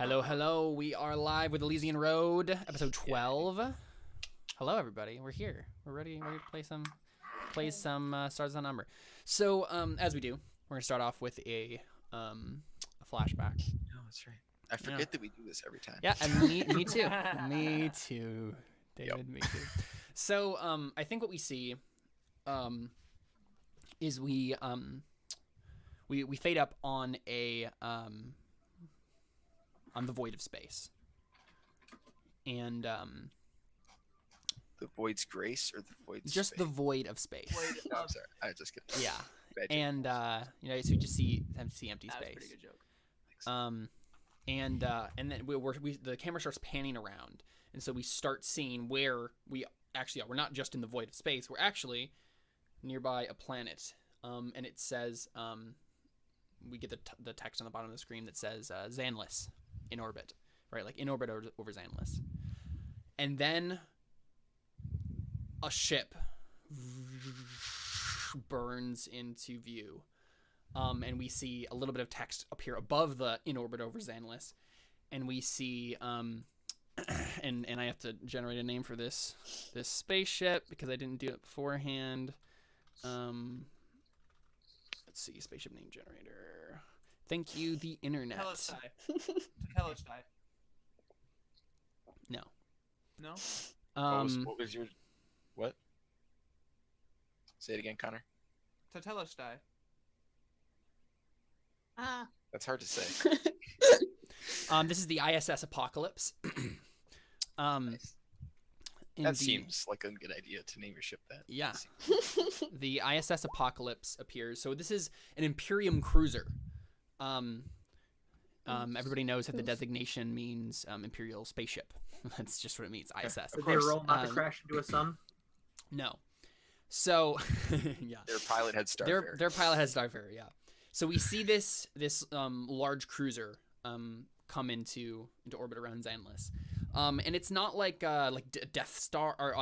Hello, hello. We are live with Elysian Road, episode 12. Hello, everybody. We're here. We're ready to play some Stars on Number. So, as we do, we're gonna start off with a flashback. No, that's right. I forget that we do this every time. Yeah, and me too. Me too, David. Yep. Me too. So, I think what we see, is we fade up on the void of space, and The void's grace or the void's just space? the void of space. No, I'm sorry. I just get Yeah, bad joke. and so we just see empty That was a space. pretty good joke. And then the camera starts panning around, and so we start seeing where we actually are. We're not just in the void of space. We're actually nearby a planet, and it says we get the text on the bottom of the screen that says Zanlis in orbit, right? Like in orbit over Zanlis, and then a ship burns into view. And we see a little bit of text appear above the in orbit over Zanlis, and we see and I have to generate a name for this spaceship because I didn't do it beforehand. Let's see, spaceship name generator. Thank you, the internet. Telestai. No. No? What was your what? Say it again, Connor. Telestai. That's hard to say. This is the ISS Apocalypse. Nice. That seems like a good idea to name your ship that. Yeah. The ISS Apocalypse appears. So this is an Imperium cruiser. Everybody knows that the designation means Imperial spaceship. That's just what it means, ISS. Did they roll not to crash into a sun? No. So, yeah. Their pilot had Starfare. Their pilot has Starfare, yeah. So we see this large cruiser come into orbit around Zanlis. And it's not like Death Star or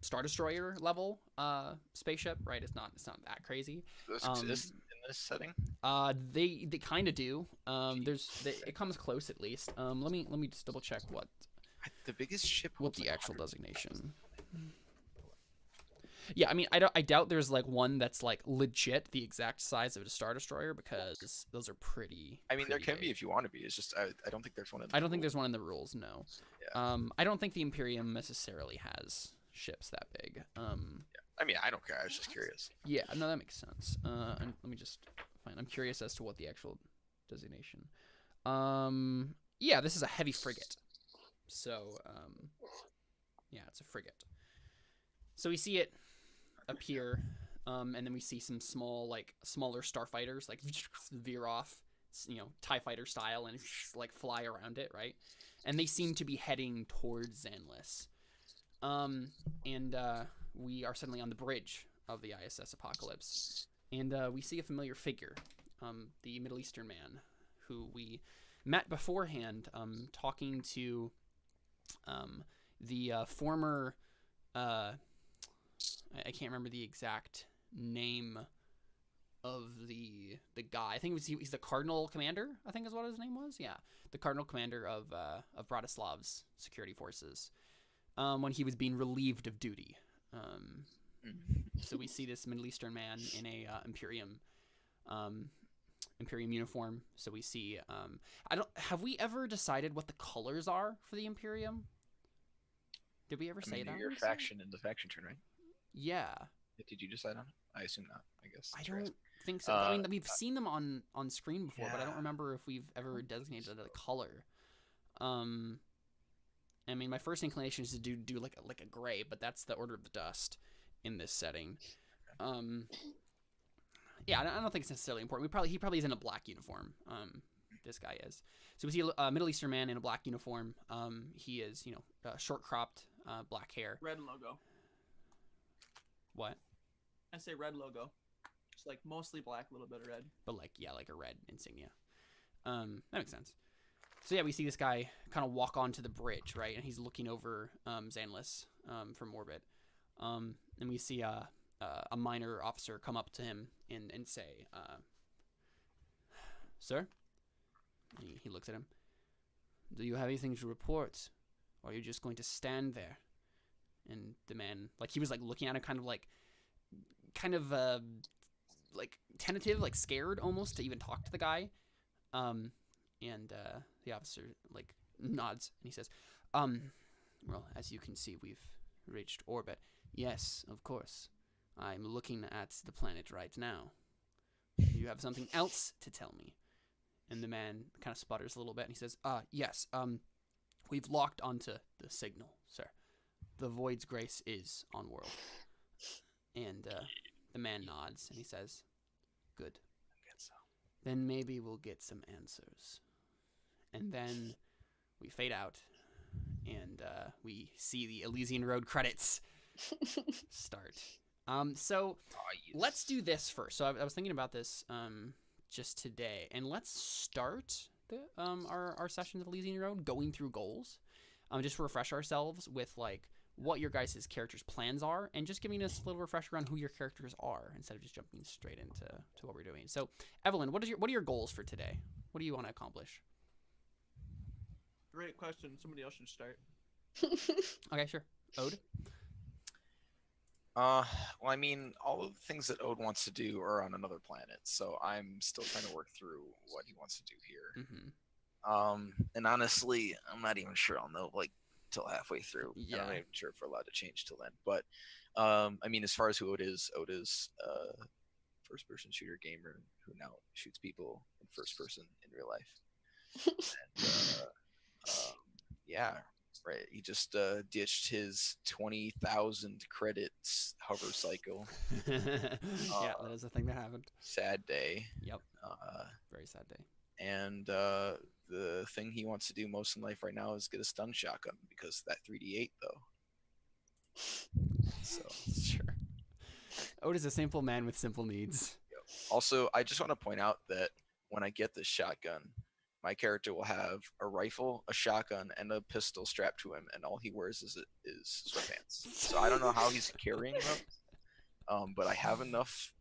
Star Destroyer level spaceship, right? It's not that crazy. Those exist in this setting? They kind of do. It comes close at least. Let me just double check what The biggest ship. what holds the like actual 100. designation. Yeah, I mean, I doubt there's like one that's like legit the exact size of a Star Destroyer because those are pretty. I mean, there pretty can be big. if you want to be. It's just I don't think there's one. I don't think there's one in the rules. No. Yeah. I don't think the Imperium necessarily has ships that big. I mean, I don't care. I was just curious. Yeah, no, that makes sense. And let me just find. I'm curious as to what the actual designation. Yeah, this is a heavy frigate. So, yeah, it's a frigate. So we see it appear, and then we see some smaller starfighters like veer off, TIE fighter style, and like fly around it, right? And they seem to be heading towards Zanlis. And we are suddenly on the bridge of the ISS Apocalypse, and we see a familiar figure, the Middle Eastern man, who we met beforehand, talking to the former. I can't remember the exact name of the guy. I think he's the Cardinal Commander, I think is what his name was. Yeah, the Cardinal Commander of Bratislav's security forces when he was being relieved of duty. So we see this Middle Eastern man in a Imperium uniform. So we see have we ever decided what the colors are for the Imperium? Did we ever say that? Your faction in the faction turn, right? Yeah. Did you decide on it? I assume not. I guess. I don't think so. I mean, we've seen them on screen before, but I don't remember if we've ever designated a color. I mean, my first inclination is to do like a gray, but that's the Order of the Dust in this setting. Yeah, I don't think it's necessarily important. He probably is in a black uniform. This guy is. So we see a Middle Eastern man in a black uniform. He is, short cropped, black hair. Red logo. What? I say red logo. It's like mostly black, a little bit of red. But like a red insignia. That makes sense. So yeah, we see this guy kind of walk onto the bridge, right? And he's looking over Zanlis from orbit. And we see a minor officer come up to him and say, "Sir?" He looks at him. do you have anything to report? Or are you just going to stand there? And the man, like, he was, like, looking at him kind of, like, tentative, like, scared almost to even talk to the guy. And the officer, like, nods, and he says, well, as you can see, we've reached orbit. Yes, of course. I'm looking at the planet right now. You have something else to tell me? And the man kind of sputters a little bit, and he says, yes, we've locked onto the signal, sir. The Void's grace is on world. And the man nods, and he says, good. Then maybe we'll get some answers. And then we fade out, and we see the Elysian Road credits start. So let's do this first. So I was thinking about this just today, and let's start our session of Elysian Road going through goals, just to refresh ourselves with like what your guys' characters' plans are, and just giving us a little refresher on who your characters are instead of just jumping straight into what we're doing. So Evelyn, what are your goals for today? What do you want to accomplish? Great question. Somebody else should start. Okay, sure. Ode? Well, I mean, all of the things that Ode wants to do are on another planet, so I'm still trying to work through what he wants to do here. Mm-hmm. And honestly, I'm not even sure I'll know, like, till halfway through. Yeah. I'm not even sure if we're allowed to change till then. But, I mean, as far as who Ode is a first-person shooter gamer who now shoots people in first person in real life. And, yeah. Right, he just ditched his 20,000 credits hover cycle. Yeah, that is a thing that happened. Sad day. Yep. Very sad day. And the thing he wants to do most in life right now is get a stun shotgun because that 3d8 though. So sure. Ode is a simple man with simple needs. Yep. Also, I just want to point out that when I get this shotgun, my character will have a rifle, a shotgun, and a pistol strapped to him, and all he wears is sweatpants. So I don't know how he's carrying them, but I have enough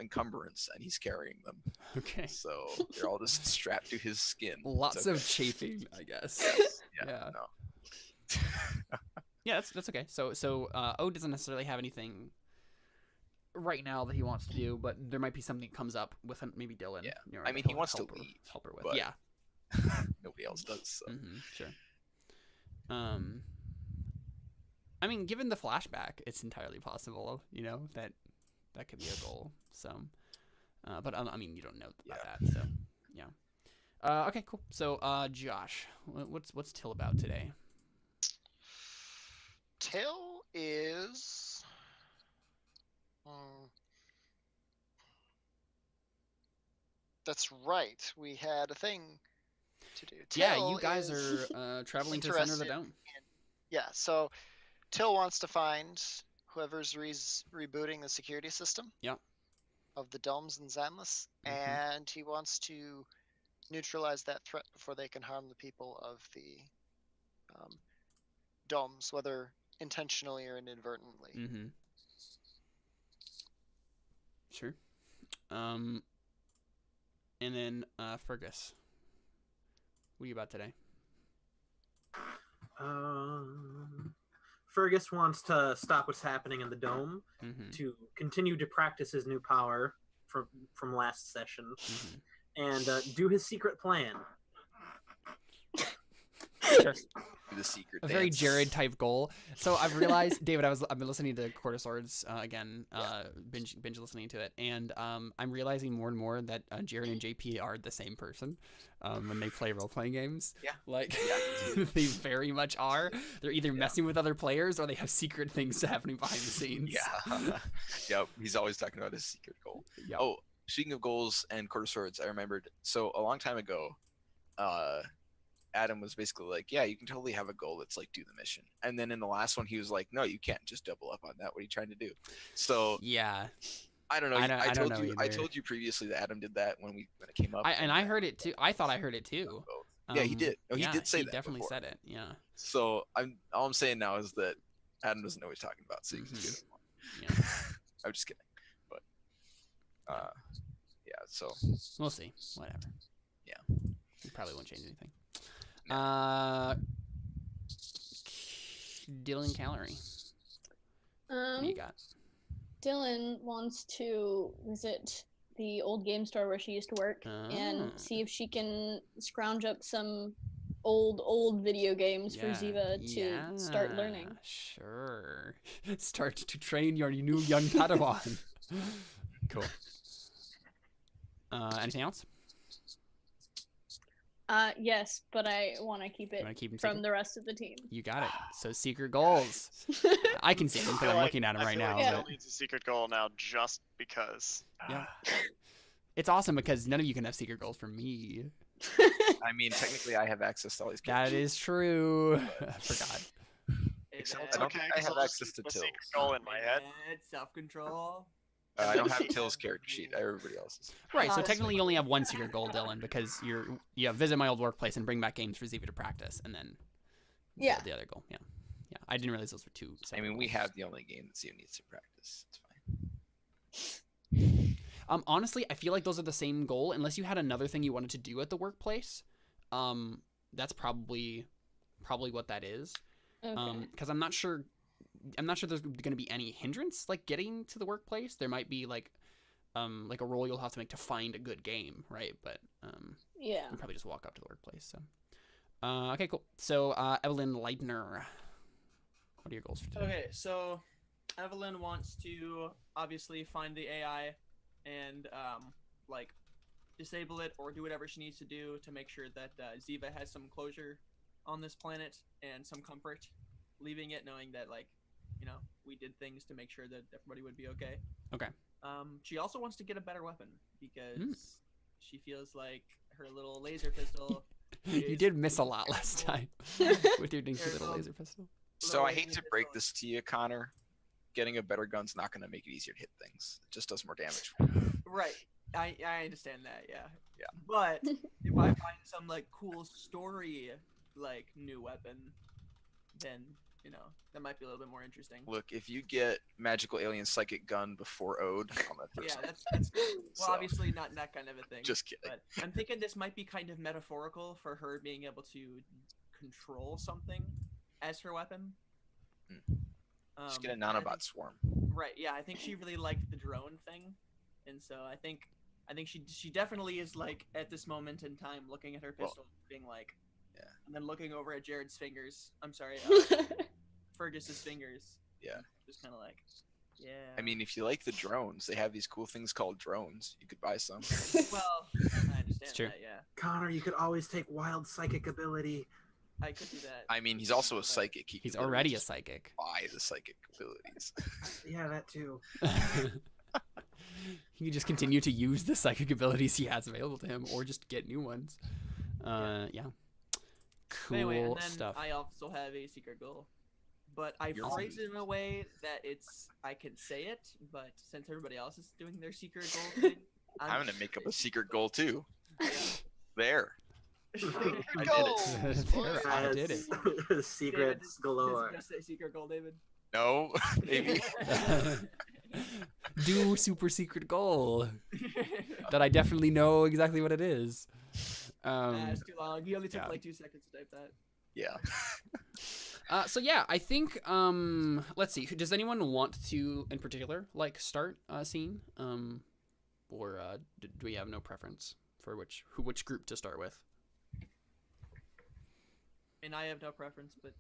encumbrance, and he's carrying them. Okay. So they're all just strapped to his skin. Lots of chafing, I guess. Yeah. No. Yeah, that's okay. So Ode doesn't necessarily have anything right now that he wants to do, but there might be something that comes up with maybe Dylan. Yeah, you know, I mean, he wants to leave. Help her with. But yeah. Nobody else does. So. Mm-hmm, sure. I mean, given the flashback, it's entirely possible, you know, that could be a goal. So, but I mean, you don't know about that. So, yeah. Okay, cool. So, Josh, what's Till about today? Till is. That's right. We had a thing to do. Yeah, Till you guys is are traveling to the center of the dome. Yeah, so Till wants to find whoever's rebooting the security system. Yeah. Of the domes in Zanlis, and he wants to neutralize that threat before they can harm the people of the domes, whether intentionally or inadvertently. Mm-hmm. Sure. And then Fergus, what are you about today? Fergus wants to stop what's happening in the dome to continue to practice his new power from last session and do his secret plan. Sure. The secret a dance. Very Jared type goal. So I've realized, David, I've been listening to Court of Swords again, binge listening to it, and I'm realizing more and more that Jared and JP are the same person when they play role playing games. Yeah, like they very much are. They're either messing with other players or they have secret things happening behind the scenes. Yeah, yeah. He's always talking about his secret goal. Yep. Oh, speaking of goals and Court of Swords, I remembered. So a long time ago, Adam was basically like, yeah, you can totally have a goal that's like do the mission. And then in the last one, he was like, no, you can't just double up on that. What are you trying to do? So yeah, I don't know. I told you previously that Adam did that when it came up. I heard it too. I thought I heard it too. Yeah, he did. Oh, he did say that. He definitely before. said it. Yeah. So all I'm saying now is that Adam doesn't know what he's talking about. So you can do it. Yeah. I'm just kidding. But yeah. So we'll see. Whatever. Yeah. You probably won't change anything. Dylan Calorie. What do you got? Dylan wants to visit the old game store where she used to work and see if she can scrounge up some old video games for Ziva to start learning. Sure. Start to train your new young Padawan. Cool. Anything else? Yes, but I want to keep it from the rest of the team. You got it. So secret goals. I can see them because I'm looking at them right now. Phil needs a secret goal now just because. Yeah. It's awesome because none of you can have secret goals for me. I mean, technically, I have access to all these. That is true. I forgot. I don't think I have access to Till's. Secret goal in my head. Self-control. I don't have Till's character sheet. Everybody else's. Right, so technically you only have one secret goal, Dylan, because you visit my old workplace and bring back games for Ziva to practice, and then the other goal. Yeah. I didn't realize those were two. I mean, we have the only game that Ziva needs to practice. It's fine. Honestly, I feel like those are the same goal, unless you had another thing you wanted to do at the workplace. That's probably what that is. Okay. Because I'm not sure there's going to be any hindrance like getting to the workplace. There might be like a roll you'll have to make to find a good game, right? But you can probably just walk up to the workplace. So okay, cool. So Evelyn Leitner, what are your goals for today? Okay, so Evelyn wants to obviously find the AI and like disable it or do whatever she needs to do to make sure that Ziva has some closure on this planet and some comfort leaving it, knowing that we did things to make sure that everybody would be okay. Okay. She also wants to get a better weapon because she feels like her little laser pistol. You did miss a lot last time with your dinky little laser pistol. So I hate to break this to you, Connor. Getting a better gun's not going to make it easier to hit things. It just does more damage. Right. I understand that. Yeah. Yeah. But if I find some cool story new weapon, then that might be a little bit more interesting. Look, if you get magical alien psychic gun before Ode on that person. Yeah, that's well, obviously not that kind of a thing. Just kidding. But I'm thinking this might be kind of metaphorical for her being able to control something as her weapon. Just get a nanobot swarm. Right. Yeah, I think she really liked the drone thing, and so I think she definitely is at this moment in time looking at her pistol, being like, yeah, and then looking over at Jared's fingers. I'm sorry. Fergus's fingers. Yeah. Just kind of yeah. I mean, if you like the drones, they have these cool things called drones. You could buy some. Well, I understand true. that, yeah. Connor, you could always take wild psychic ability. I could do that. I mean, he's also a psychic. He's already a psychic. Buy the psychic abilities. Yeah, that too. He can just continue to use the psychic abilities he has available to him, or just get new ones. Yeah. Cool anyway, and then stuff. I also have a secret goal, but I phrase it in a way that I can say it, but since everybody else is doing their secret goal thing, I'm gonna make up a secret goal too. Yeah. There. I did it. Secrets galore. Just say secret goal, David. No, maybe. Do super secret goal that I definitely know exactly what it is. It's too long. You only took 2 seconds to type that. Yeah. So yeah, I think let's see. Does anyone want to, in particular, start a scene? Or do we have no preference for which group to start with? And I have no preference, but.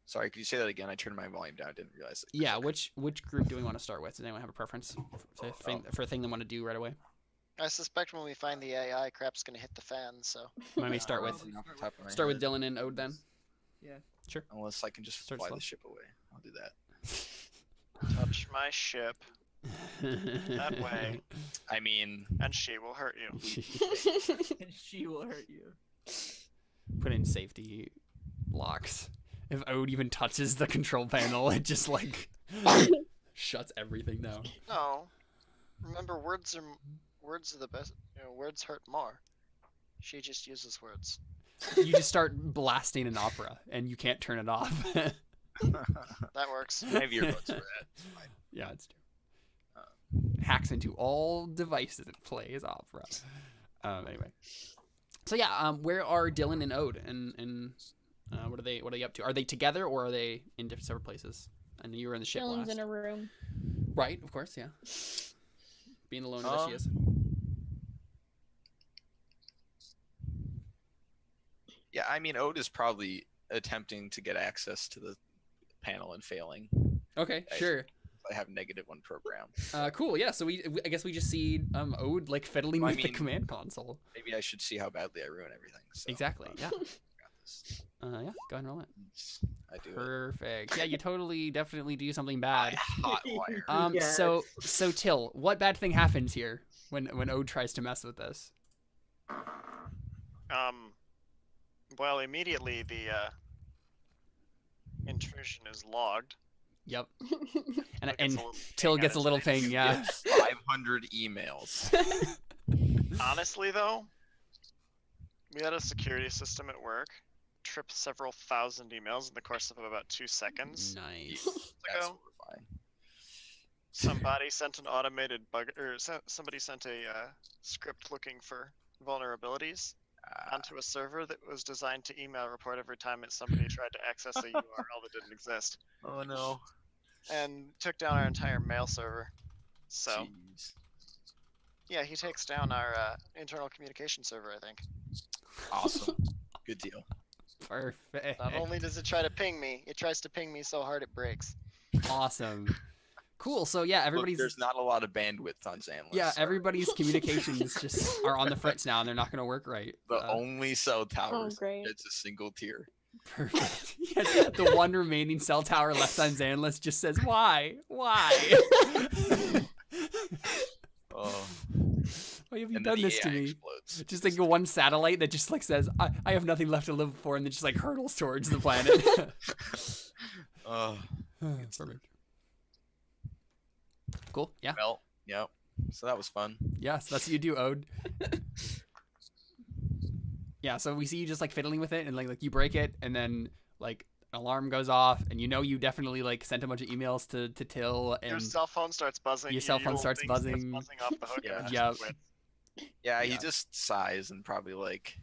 Sorry, could you say that again? I turned my volume down. I didn't realize it. Yeah, which group do we want to start with? Does anyone have a preference for a thing they want to do right away? I suspect when we find the AI, crap's gonna hit the fan. So. Let me start with Dylan and Ode then. Yeah. Sure. Unless I can just fly the ship away, I'll do that. Touch my ship. That way. I mean, and she will hurt you. And she will hurt you. Put in safety locks. If Ode even touches the control panel, it just shuts everything down. No. Remember, words are the best. Words hurt more. She just uses words. You just start blasting an opera, and you can't turn it off. That works. I have earbuds for that. It's fine. Yeah, it's true. Hacks into all devices and plays opera. Anyway. So yeah, where are Dylan and Ode, and what are they up to? Are they together or are they in different separate places? I know you were in the ship Dylan's last. in a room. Right, of course, yeah. Being alone as she is. Yeah, I mean, Ode is probably attempting to get access to the panel and failing. Okay, sure. I have -1 program. Cool. Yeah. So I guess we just see Ode like fiddling with the command console. Maybe I should see how badly I ruin everything. So, exactly. Yeah. Got this. Yeah. Go ahead and roll it. I do. Perfect. Yeah, you definitely do something bad. Hotwire. Yes. So Till, what bad thing happens here when Ode tries to mess with this? Well, immediately the intrusion is logged. Yep. It And gets a little Till ping gets a on his little face. ping. Yeah. 500 emails. Honestly, though, we had a security system at work trip several thousand emails in the course of about 2 seconds. Nice. That's ago. horrifying. Somebody sent an automated bug, or somebody sent a script looking for vulnerabilities onto a server that was designed to email report every time that somebody tried to access a URL that didn't exist, Oh no. and took down our entire mail server. So Jeez. yeah, he takes down our internal communication server, I think. Awesome. Good deal. Perfect. Not only does it try to ping me, it tries to ping me so hard it breaks. Awesome. Cool. So yeah, everybody's Look, there's not a lot of bandwidth on Xanless. yeah, everybody's communications just are on the fritz now, and they're not going to work right. The only cell towers. great. It's a single tier. Perfect. Yes, the one remaining cell tower left on Xanless just says, "Why? Why? Oh. Why have you And done then the this to AI me?" explodes. Just like one satellite that just like says, I have nothing left to live for," and then just like hurtles towards the planet. Oh. Perfect. Cool. Yeah. Well, yep. So that was fun. Yes, that's what you do, Ode. Yeah, so we see you just like fiddling with it, and like you break it, and then like an alarm goes off, and you know you definitely like sent a bunch of emails to Till, and Your cell phone starts buzzing. Your cell phone little starts thing starts buzzing. buzzing off the hook. Yeah. And it Yep. just quits. Yeah, Yeah. he just sighs and probably like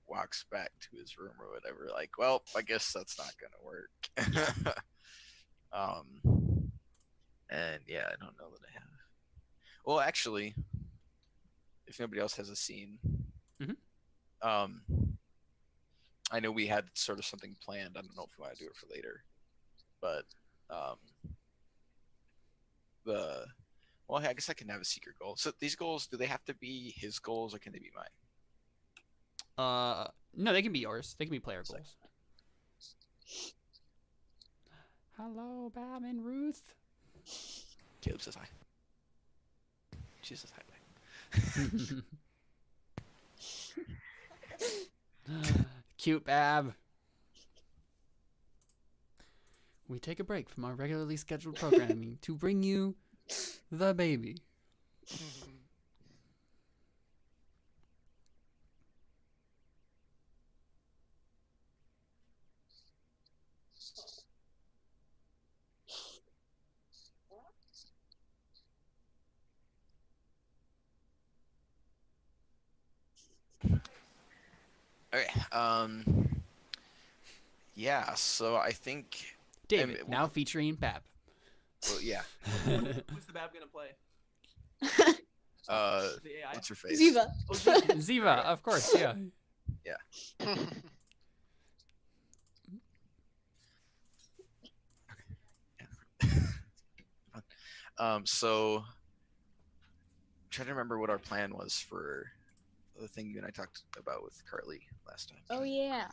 walks back to his room or whatever. Like, well, I guess that's not gonna work. And yeah, I don't know that I have. Well, actually, if nobody else has a scene, Mhm. I know we had sort of something planned. I don't know if we want to do it for later, but well, I guess I can have a secret goal. So these goals, do they have to be his goals or can they be mine? No, they can be yours. They can be player Sick. goals. Hello, Bam and Ruth. Caleb says hi. She says hi back. Cute Bab. We take a break from our regularly scheduled programming to bring you the baby. Okay. Yeah. So I think. David, now featuring Bab. Well, yeah. Who's the Bab gonna play? The AI. What's her face? Ziva. Oh, Ziva. Ziva, of course, yeah. So I'm trying to remember what our plan was for the thing you and I talked about with Carly last time. Oh yeah.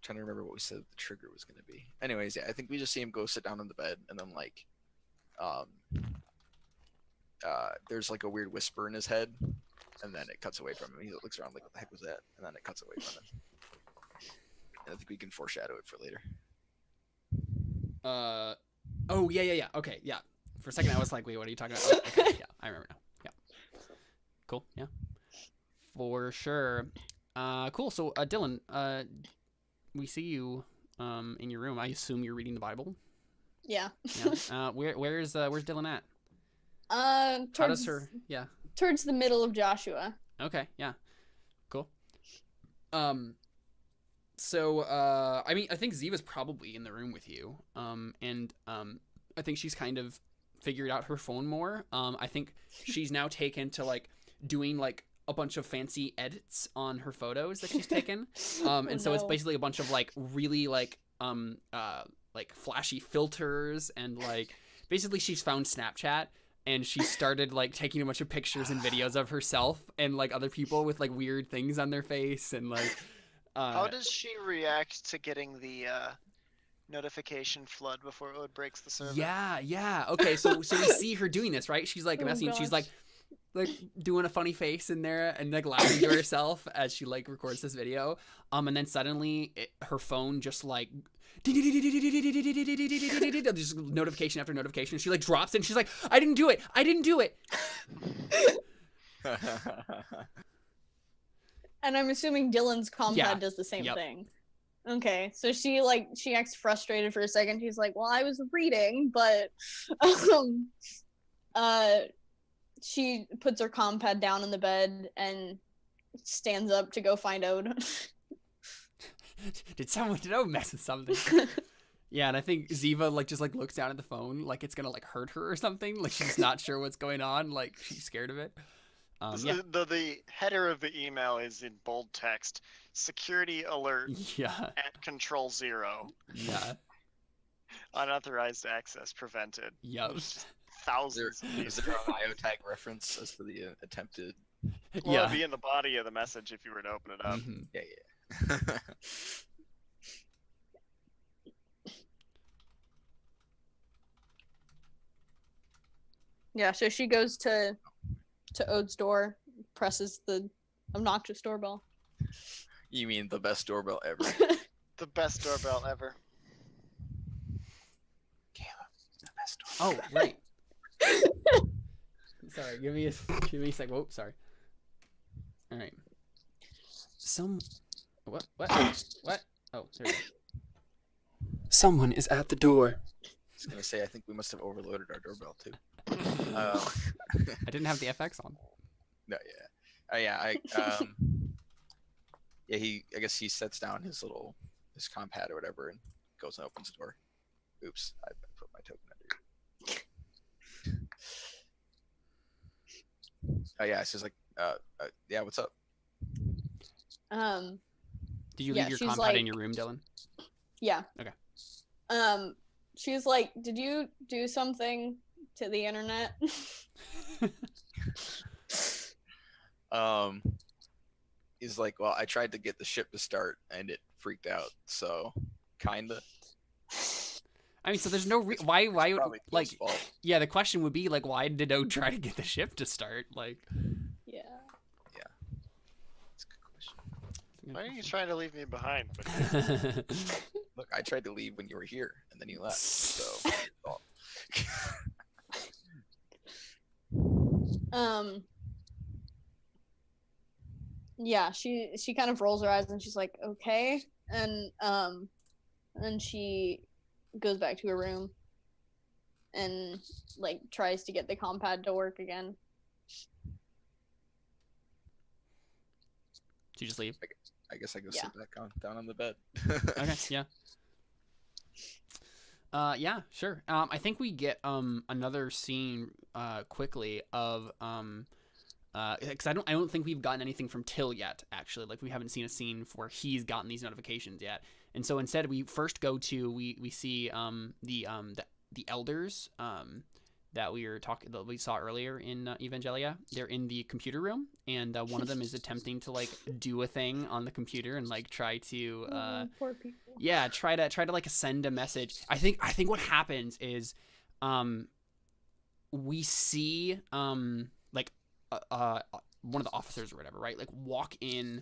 Trying to remember what we said the trigger was going to be. Anyways, yeah, I think we just see him go sit down on the bed, and then like, there's like a weird whisper in his head, and then it cuts away from him. He looks around like, what the heck was that? And then it cuts away from him. And I think we can foreshadow it for later. Oh yeah. Okay, yeah. For a second, I was like, wait, what are you talking about? Oh, okay, yeah, I remember now. Yeah. Cool. Yeah. For sure. Cool. So, Dylan, we see you in your room. I assume you're reading the Bible. Yeah. Yeah. Where's Dylan at? Towards, How does her? Yeah. towards the middle of Joshua. Okay. Yeah. Cool. So I mean, I think Ziva's probably in the room with you. And I think she's kind of figured out her phone more. I think she's now taken to like doing like a bunch of fancy edits on her photos that she's taken. And so it's basically a bunch of like really like flashy filters, and like basically she's found Snapchat, and she started like taking a bunch of pictures and videos of herself and like other people with like weird things on their face, and like How does she react to getting the notification flood before it breaks the server? Yeah. Okay, so we see her doing this, right? She's like messing. She's like doing a funny face in there and like laughing to herself as she like records this video. And then suddenly her phone just like just notification after notification. She like drops it and she's like, I didn't do it. And I'm assuming Dylan's compad does the same thing. Okay, so she acts frustrated for a second. She's like, well, I was reading, but she puts her compad down in the bed and stands up to go find Ode. Did Ode mess with something? Yeah, and I think Ziva like just like looks down at the phone like it's gonna like hurt her or something. Like she's not sure what's going on. Like she's scared of it. The header of the email is in bold text. Security alert. Yeah. At control 0. Yeah. Unauthorized access prevented. Yep. Thousands of these. Is there an IO tag reference as for the attempted? Well, it'd be in the body of the message if you were to open it up. Mm-hmm. Yeah. Yeah, so she goes to Ode's door, presses the obnoxious doorbell. You mean the best doorbell ever? The best doorbell ever. Caleb, the best doorbell. Oh, right. Sorry, give me a sec. Whoa, sorry. All right. What? Oh, there we go. Someone is at the door. I was gonna say, I think we must have overloaded our doorbell too. I didn't have the FX on. No, yeah. I guess he sets down his compad or whatever and goes and opens the door. Oops, I put my token under. Oh yeah, it's just like, yeah, what's up? Did you leave your compad like, in your room, Dylan? Yeah. Okay. She's like, did you do something to the internet? He's like, well, I tried to get the ship to start and it freaked out, so kinda. I mean, so there's no why like fault. Yeah, the question would be like, why did Ode try to get the ship to start? Like, yeah. That's a good question. Why are you trying to leave me behind? Look, I tried to leave when you were here, and then you left. So. Yeah, she kind of rolls her eyes and she's like, okay, and she goes back to her room and like tries to get the compad to work again. Did you just leave? I guess I go sit back down on the bed. Okay, yeah. Yeah, sure. I think we get another scene quickly of because I don't think we've gotten anything from Till yet, actually. Like, we haven't seen a scene where he's gotten these notifications yet. And so instead we first go to we see the elders that we saw earlier in Evangelia. They're in the computer room, and one of them is attempting to like do a thing on the computer and like try to poor people. Yeah, try to like send a message. I think what happens is we see like one of the officers or whatever, right? Like walk into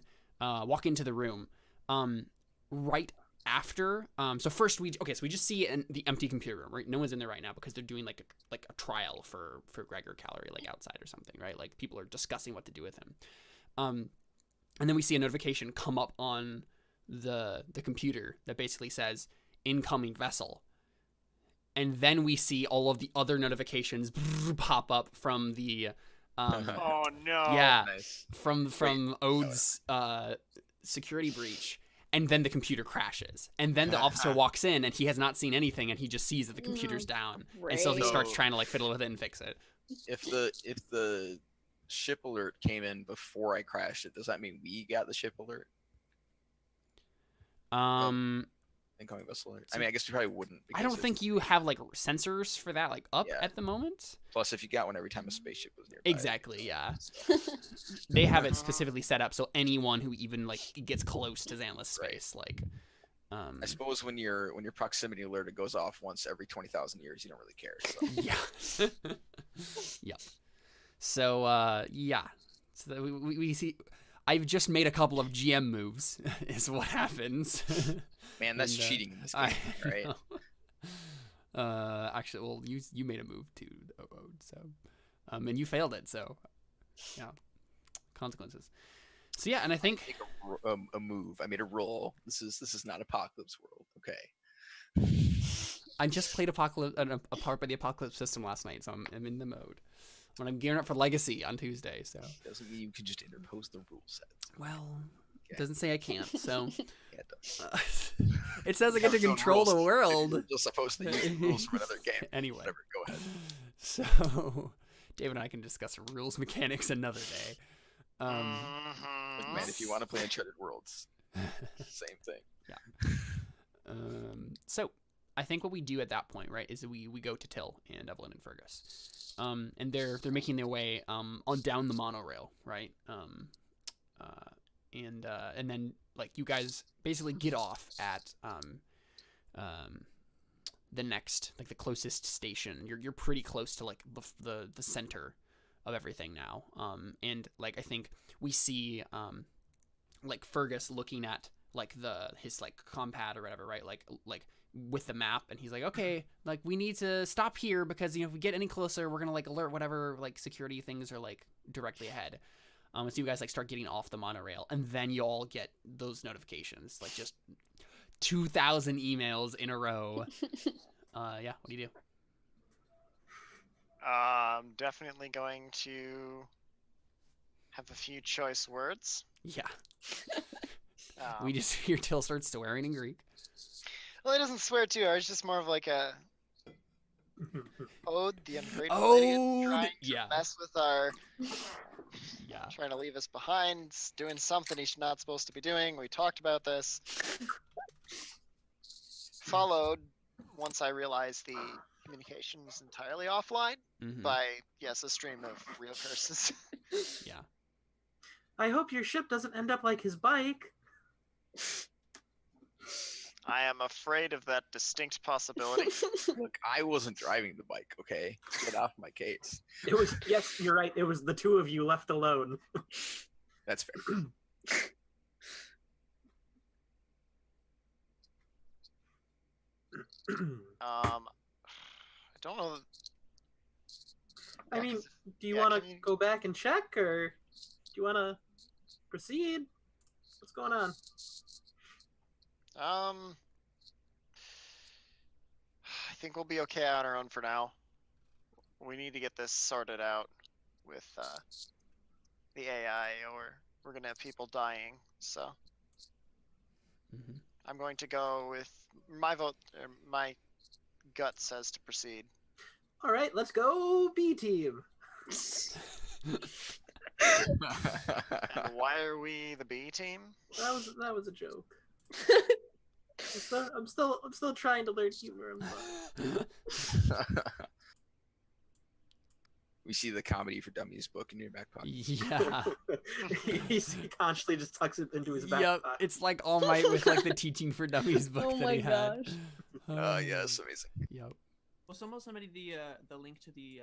the room right after so first we just see the empty computer room, right? No one's in there right now because they're doing like a trial for Gregor Calorie, like outside or something, right? Like people are discussing what to do with him. And then we see a notification come up on the computer that basically says incoming vessel. and then we see all of the other notifications pop up from the Oh no. yeah, Nice. from Ode's security breach, and then the computer crashes, and then the officer walks in and he has not seen anything, and he just sees that the computer's down, and so he Great. starts trying to like fiddle with it and fix it. If the ship alert came in before I crashed it, does that mean we got the ship alert? Incoming vessel alert. I mean, I guess we probably wouldn't. I don't think you have like sensors for that like up Yeah. at the moment. Plus, if you got one every time a spaceship was nearby. Exactly, yeah. They have it specifically set up so anyone who even like gets close to Xanla's space, like I suppose when your proximity alert goes off once every 20,000 years, you don't really care. So. yeah. Yep. So yeah. So we see I've just made a couple of GM moves is what happens. Man, that's And, cheating in this game, right? Actually, well, you made a move too, Ode, so and you failed it, so yeah, consequences. So yeah, and I think Make a move. I made a roll. This is not Apocalypse World, okay? I just played a part by the Apocalypse system last night, so I'm in the mode. When I'm gearing up for Legacy on Tuesday, so Doesn't mean you can just interpose the rule set. well, it Okay. doesn't say I can't, so Yeah, it does. it says I get to Your own control the rules. world. You're just supposed to use the rules from another game. Anyway, Whatever, go ahead. so David and I can discuss rules mechanics another day. Look, Mhm. man, if you want to play Uncharted Worlds, same thing. So I think what we do at that point, right, is we go to Till and Evelyn and Fergus, and they're making their way on down the monorail, right, and then like you guys basically get off at the next, like the closest station. You're pretty close to like the center of everything now, and like I think we see like Fergus looking at like his like compad or whatever, right, like with the map, and he's like, okay, like we need to stop here because, you know, if we get any closer we're gonna like alert whatever like security things are like directly ahead. So you guys like start getting off the monorail, and then you all get those notifications, like just 2,000 emails in a row. Yeah, what do you do? Definitely going to have a few choice words. Yeah. Um, We just hear Till starts swearing in Greek. Well, he doesn't swear too. I was just more of like a Ode, the ungrateful Ode, idiot, trying to yeah. mess with our, Yeah. trying to leave us behind, doing something he's not supposed to be doing. We talked about this. Followed, once I realized the communication was entirely offline, Mhm. by, yes, a stream of real curses. Yeah. I hope your ship doesn't end up like his bike. I am afraid of that distinct possibility. Look, I wasn't driving the bike, okay? Get off my case. It was, yes, you're right. It was the two of you left alone. That's fair. I don't know. I mean, do you Yeah, want can to you- go back and check, or do you want to proceed? What's going on? I think we'll be okay on our own for now. We need to get this sorted out with the AI, or we're gonna have people dying. So Mhm. I'm going to go with my vote. My gut says to proceed. All right, let's go, B team. And why are we the B team? That was a joke. I'm still trying to learn humor. I'm sorry. We see the Comedy for Dummies book in your back pocket. Yeah. he constantly just tucks it into his back Yep. pocket. It's like All Might with like the Teaching for Dummies book Oh that my he had. gosh. Yes, amazing. Yep. Will someone send me the link to the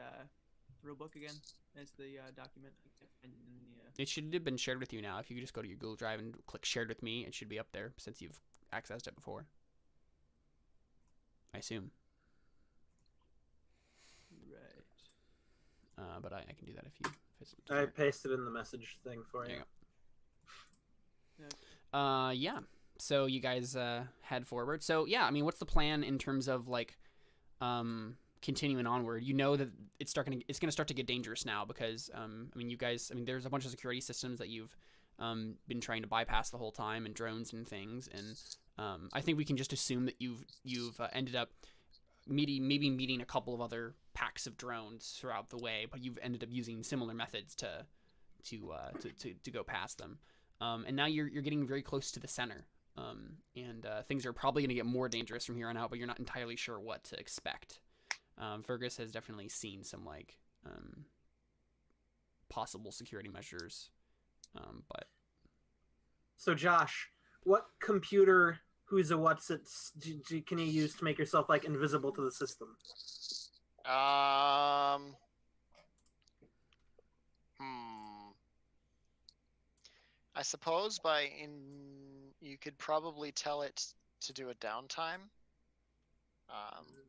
rule book again as the document? It should have been shared with you now. If you could just go to your Google Drive and click Shared with Me, it should be up there since you've accessed it before. I assume. Right. But I can do that if you. If it's I pasted in the message thing for There you. you go. Yeah. So you guys head forward. So yeah, I mean, what's the plan in terms of like, continuing onward, you know that it's going to start to get dangerous now because I mean, you guys, I mean, there's a bunch of security systems that you've been trying to bypass the whole time, and drones and things, and I think we can just assume that you've ended up meeting a couple of other packs of drones throughout the way, but you've ended up using similar methods to go past them, and now you're getting very close to the center, and things are probably going to get more dangerous from here on out, but you're not entirely sure what to expect. Fergus has definitely seen some like possible security measures, but So Josh, what computer can you use to make yourself like invisible to the system? I suppose you could probably tell it to do a downtime,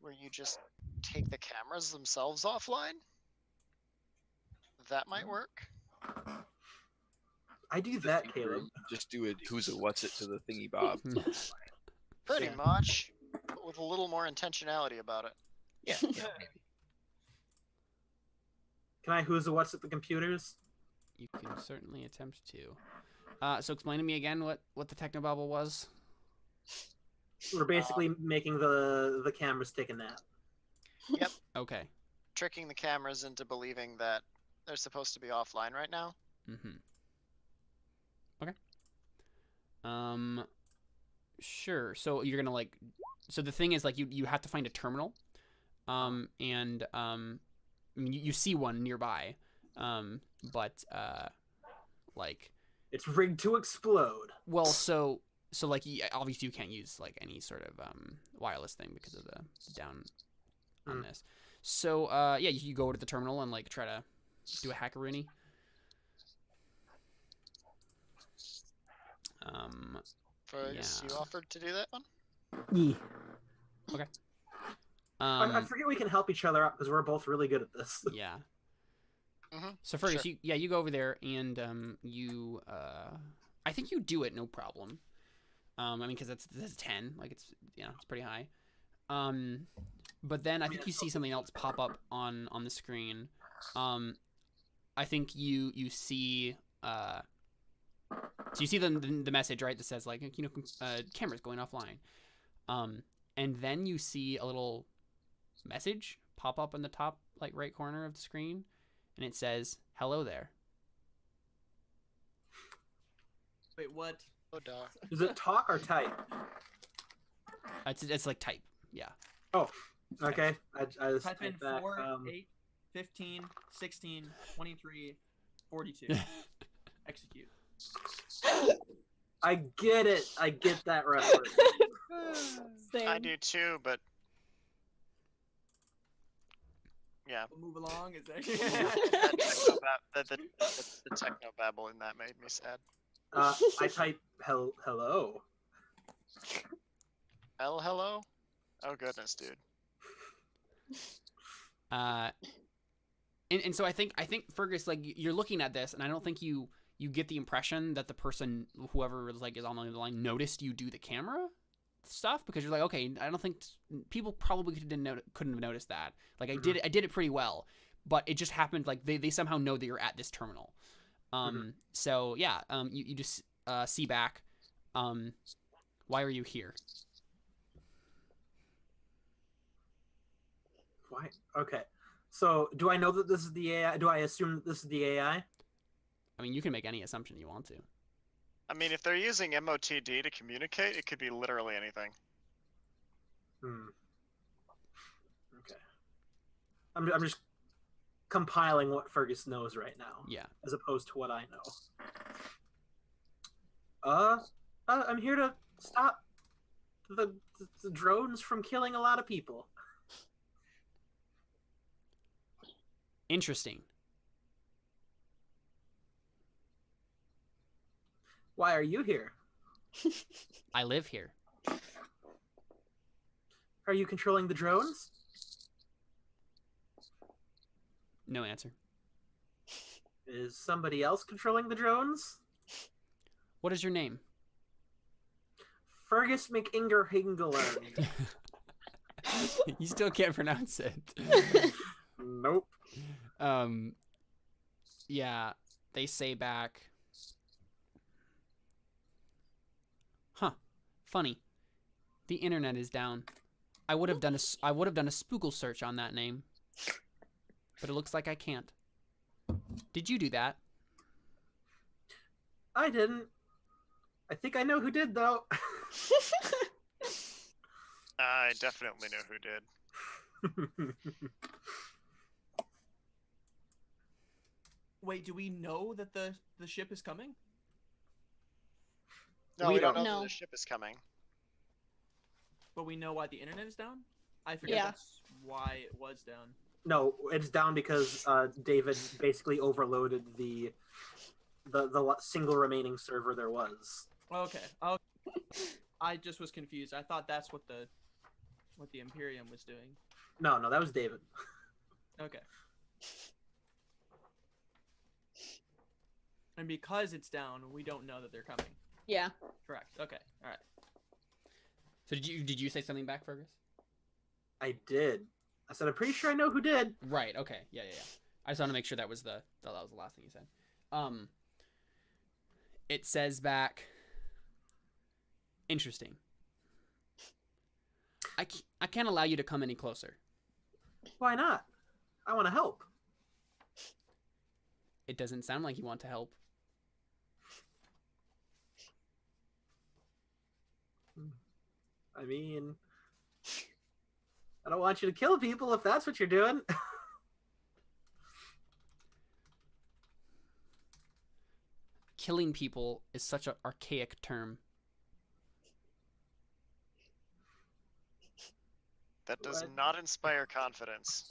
where you just take the cameras themselves offline. That might work. I do that, Caleb. Just do it. Who's it? What's it to the thingy bob? Pretty much, but with a little more intentionality about it. Yeah. Maybe. Can I what's at the computers? You can certainly attempt to. So explain to me again what the technobabble was. We're basically making the cameras take a nap. Yep. Okay. Tricking the cameras into believing that they're supposed to be offline right now. Mm-hmm. Okay. Sure. So you're gonna so the thing is you have to find a terminal, and I mean, you see one nearby, but it's rigged to explode. Well, so obviously you can't use any sort of wireless thing because of the down on this. So yeah, you go to the terminal and try to do a hackeroonie. Fergus, you offered to do that one? Yeah. Okay. I forget we can help each other out because we're both really good at this. Yeah. Mm-hmm. So Fergus, Sure. you go over there and you I think you do it no problem. I mean, because that's 10, it's it's pretty high. But then I think you see something else pop up on the screen. I think you see so you see the message, right, that says cameras going offline. And then you see a little message pop up in the top right corner of the screen, and it says, "Hello there." Wait, what? Oh, duh. Is it talk or type? It's like type, yeah. Oh, okay. I just Type in typed back, 4, 8, 15, 16, 23, 42. Execute. I get it. I get that reference. Same. I do too, but yeah. We'll move along. Is that The techno babble in that made me sad. I type hello. Hello? Oh goodness, dude. And so I think Fergus, you're looking at this, and I don't think you get the impression that the person, whoever is on the line, noticed you do the camera stuff, because you're okay, I don't think people probably couldn't have noticed that. I did it pretty well, but it just happened they somehow know that you're at this terminal. So yeah, you just see back. Why are you here? Why? Okay. So do I know that this is the AI? Do I assume that this is the AI? I mean, you can make any assumption you want to. I mean, if they're using MOTD to communicate, it could be literally anything. Okay. I'm just compiling what Fergus knows right now. Yeah. As opposed to what I know. I'm here to stop the drones from killing a lot of people. Interesting. Why are you here? I live here. Are you controlling the drones? No answer. Is somebody else controlling the drones? What is your name? Fergus McIngerhingelen. You still can't pronounce it. Nope. Yeah, they say back. Huh. Funny. The internet is down. I would have done a Spoogle search on that name, but it looks like I can't. Did you do that? I didn't. I think I know who did, though. I definitely know who did. Wait, do we know that the ship is coming? No, We we don't don't. know No. that the ship is coming. But we know why the internet is down? I forget Yeah. that's why it was down. No, it's down because David basically overloaded the single remaining server there was. Okay. I just was confused. I thought that's what the Imperium was doing. No, that was David. Okay. And because it's down, we don't know that they're coming. Yeah. Correct. Okay. All right. So did you say something back, Fergus? I did. I said I'm pretty sure I know who did. Right. Okay. Yeah. I just want to make sure that was the last thing you said. It says back. Interesting. I can't allow you to come any closer. Why not? I want to help. It doesn't sound like you want to help. I mean, I don't want you to kill people if that's what you're doing. Killing people is such an archaic term. That does What? not inspire confidence.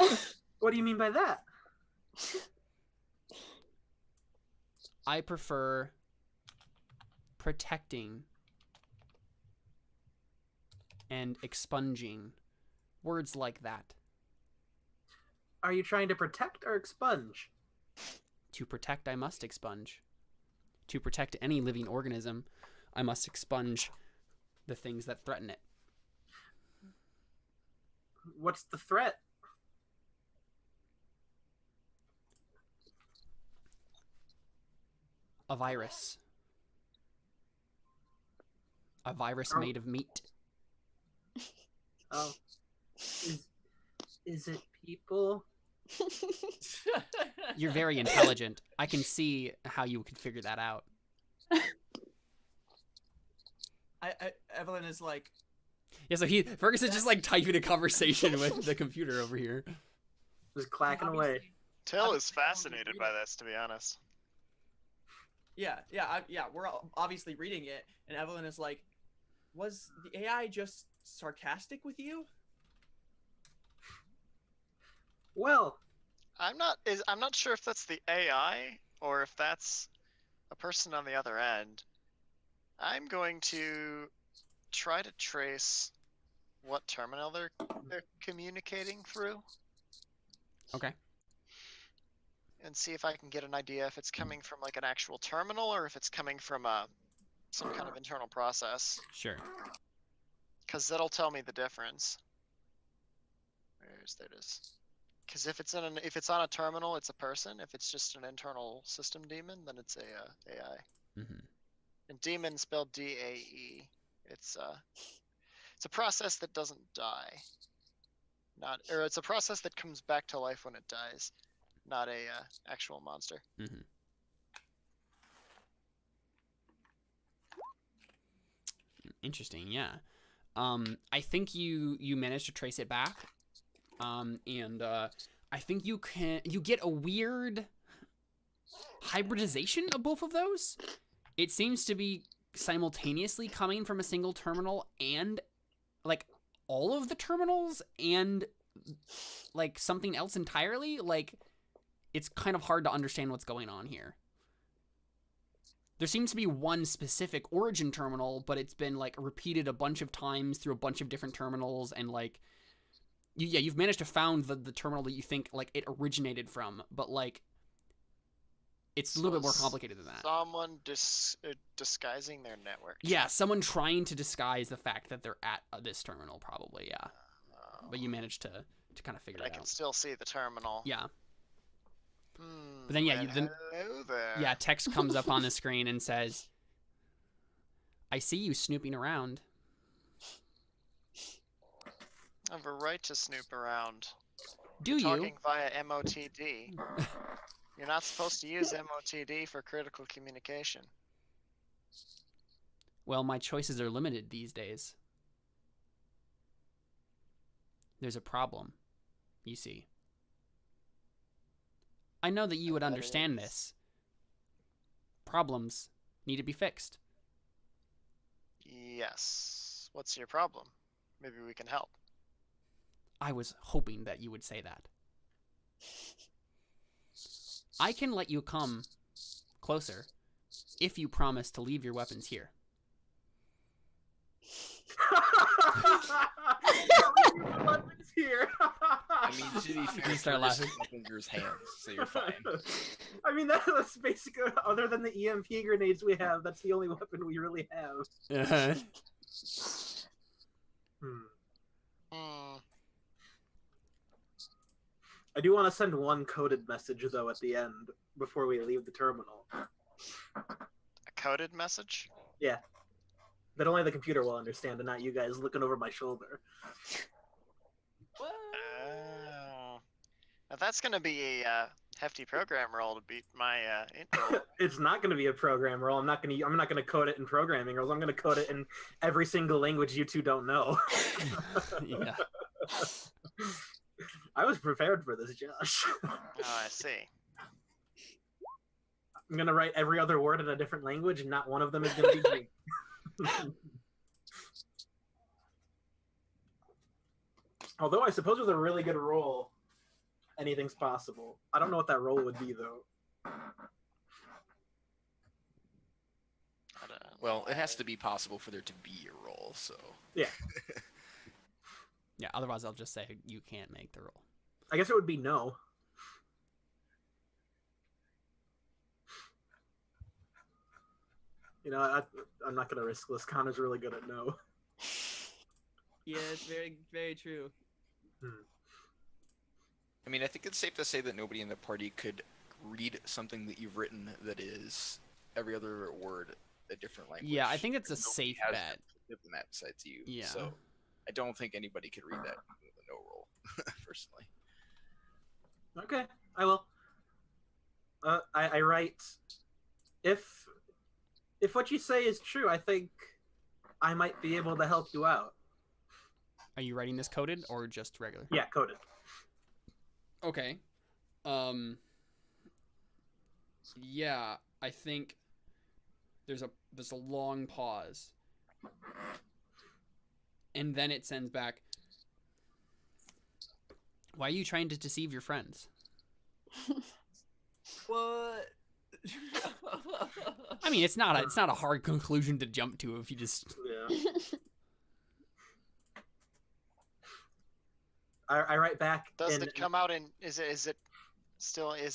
What do you mean by that? I prefer protecting and expunging. Words like that. Are you trying to protect or expunge? To protect, I must expunge. To protect any living organism, I must expunge the things that threaten it. What's the threat? A virus. A virus Oh. made of meat. Oh, is it people? You're very intelligent. I can see how you could figure that out. Evelyn is like, Yeah, so Fergus is just like typing a conversation with the computer over here. Just clacking away. obviously- Till is obviously I wanted to fascinated read by it. this, to be honest. Yeah. We're obviously reading it, and Evelyn is like, was the AI just sarcastic with you? Well, I'm not sure if that's the AI or if that's a person on the other end. I'm going to try to trace what terminal they're communicating through. Okay. And see if I can get an idea if it's coming from like an actual terminal or if it's coming from some kind of internal process. Sure. Because that'll tell me the difference. There it is. Because if it's on a terminal, it's a person. If it's just an internal system daemon, then it's a AI. Mm-hmm. And daemon spelled D-A-E. It's a process that doesn't die. Or it's a process that comes back to life when it dies, not a actual monster. Mm-hmm. Interesting. Yeah. I think you managed to trace it back. And I think you get a weird hybridization of both of those. It seems to be simultaneously coming from a single terminal and like all of the terminals and like something else entirely. Like it's kind of hard to understand what's going on here. There seems to be one specific origin terminal, but it's been like repeated a bunch of times through a bunch of different terminals, and like you've managed to found the terminal that you think like it originated from, but like it's a little bit more complicated than that. Someone disguising their network. Yeah, someone trying to disguise the fact that they're at this terminal, probably. Yeah. but you managed to kind of figure But I it can out. still see the terminal. Yeah. But then, yeah, hello there. Yeah, text comes up on the screen and says, "I see you snooping around." I have a right to snoop around. Do you? Talking via MOTD. You're not supposed to use MOTD for critical communication. Well, my choices are limited these days. There's a problem, you see. I know that you would understand this. Problems need to be fixed. Yes. What's your problem? Maybe we can help. I was hoping that you would say that. I can let you come closer if you promise to leave your weapons here. Here. I mean, to be fair, You start Fergus' laughing. weapon's hands, so you're fine. I mean, that's basically, other than the EMP grenades we have, that's the only weapon we really have. I do want to send one coded message, though, at the end, before we leave the terminal. A coded message? Yeah. That only the computer will understand, and not you guys looking over my shoulder. Oh. Now that's going to be a hefty program roll to beat my intro. It's not going to be a program roll. I'm not going to code it in programming rolls. I'm going to code it in every single language you two don't know. Yeah. I was prepared for this, Josh. Oh, I see. I'm going to write every other word in a different language, and not one of them is going to be Greek. Although I suppose with a really good roll, anything's possible. I don't know what that roll would be, though. Well, it has to be possible for there to be a roll, so. Yeah. Yeah, otherwise I'll just say you can't make the roll. I guess it would be no. You know, I'm not going to risk this. Connor's really good at no. Yeah, it's very, very true. I mean, I think it's safe to say that nobody in the party could read something that you've written that is every other word a different language. Yeah, I think it's a Nobody safe has bet. that besides you. Yeah. So I don't think anybody could read that with a no roll, personally. Okay, I will. I write, if what you say is true, I think I might be able to help you out. Are you writing this coded or just regular? Yeah, coded. Okay. Yeah, I think there's a long pause. And then it sends back, "Why are you trying to deceive your friends?" What? I mean, it's not a hard conclusion to jump to if you just Yeah. I write back. Does it come out in? Is